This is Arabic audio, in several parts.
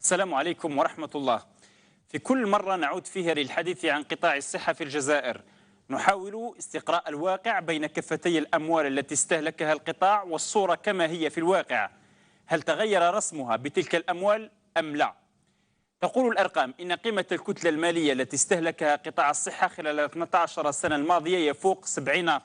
السلام عليكم ورحمة الله. في كل مرة نعود فيها للحديث عن قطاع الصحة في الجزائر نحاول استقراء الواقع بين كفتي الأموال التي استهلكها القطاع والصورة كما هي في الواقع. هل تغير رسمها بتلك الأموال أم لا؟ تقول الأرقام إن قيمة الكتلة المالية التي استهلكها قطاع الصحة خلال 12 سنة الماضية يفوق 70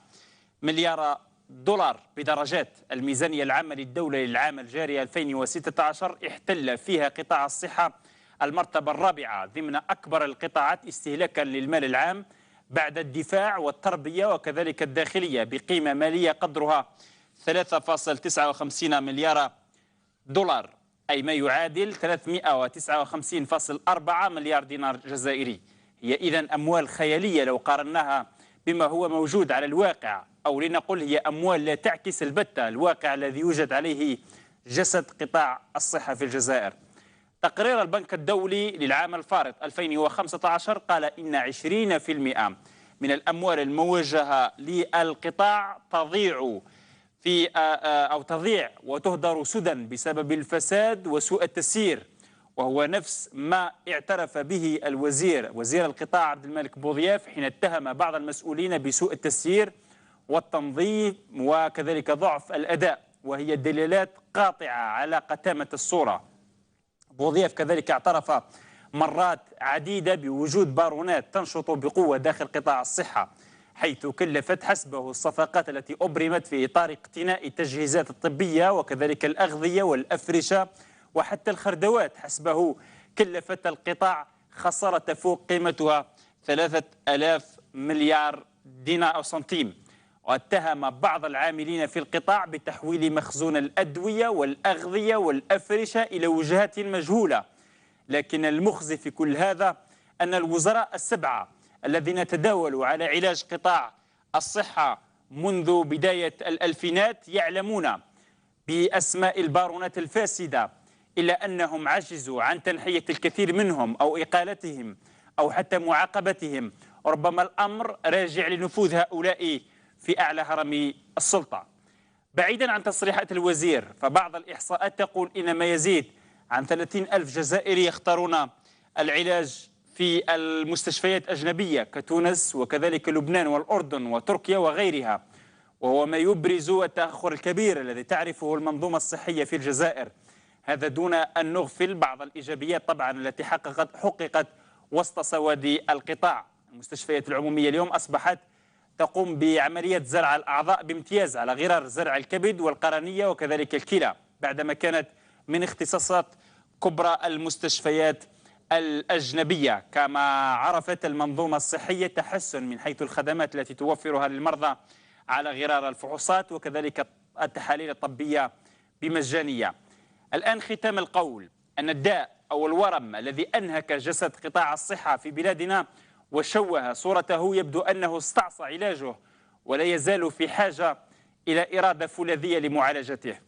مليار دولار بدرجات. الميزانية العامة للدولة للعام الجاري 2016 احتل فيها قطاع الصحة المرتبة الرابعة ضمن أكبر القطاعات استهلاكا للمال العام بعد الدفاع والتربية وكذلك الداخلية بقيمة مالية قدرها 3.59 مليار دولار، أي ما يعادل 359.4 مليار دينار جزائري. هي إذن أموال خيالية لو قارناها بما هو موجود على الواقع، أو لنقل هي أموال لا تعكس البتة الواقع الذي يوجد عليه جسد قطاع الصحة في الجزائر. تقرير البنك الدولي للعام الفارط 2015 قال إن 20% من الأموال الموجهة للقطاع تضيع وتهدر سدى بسبب الفساد وسوء التسيير، وهو نفس ما اعترف به وزير القطاع عبد الملك بوضياف حين اتهم بعض المسؤولين بسوء التسيير والتنظيم وكذلك ضعف الأداء، وهي دلالات قاطعة على قتامة الصورة. بوضياف كذلك اعترف مرات عديدة بوجود بارونات تنشط بقوة داخل قطاع الصحة، حيث كلفت حسبه الصفقات التي أبرمت في إطار اقتناء التجهيزات الطبية وكذلك الأغذية والأفرشة وحتى الخردوات. حسبه كلفت القطاع خسارة تفوق قيمتها 3000 مليار دينار أو سنتيم. واتهم بعض العاملين في القطاع بتحويل مخزون الأدوية والأغذية والأفرشة إلى وجهات مجهولة. لكن المخزي في كل هذا أن الوزراء السبعة الذين تداولوا على علاج قطاع الصحة منذ بداية الألفينات يعلمون بأسماء البارونات الفاسدة، إلا أنهم عجزوا عن تنحية الكثير منهم أو إقالتهم أو حتى معاقبتهم. ربما الأمر راجع لنفوذ هؤلاء في أعلى هرم السلطة. بعيدا عن تصريحات الوزير، فبعض الإحصاءات تقول إن ما يزيد عن 30,000 جزائري يختارون العلاج في المستشفيات أجنبية كتونس وكذلك لبنان والأردن وتركيا وغيرها، وهو ما يبرز التأخر الكبير الذي تعرفه المنظومة الصحية في الجزائر. هذا دون أن نغفل بعض الإيجابيات طبعا التي حققت وسط سواد القطاع. المستشفيات العمومية اليوم أصبحت تقوم بعملية زرع الأعضاء بامتياز على غرار زرع الكبد والقرنية وكذلك الكلى، بعدما كانت من اختصاصات كبرى المستشفيات الأجنبية. كما عرفت المنظومة الصحية تحسن من حيث الخدمات التي توفرها للمرضى على غرار الفحوصات وكذلك التحاليل الطبية بمجانية. الآن ختام القول أن الداء أو الورم الذي أنهك جسد قطاع الصحة في بلادنا وشوه صورته يبدو أنه استعصى علاجه ولا يزال في حاجة إلى إرادة فولاذية لمعالجته.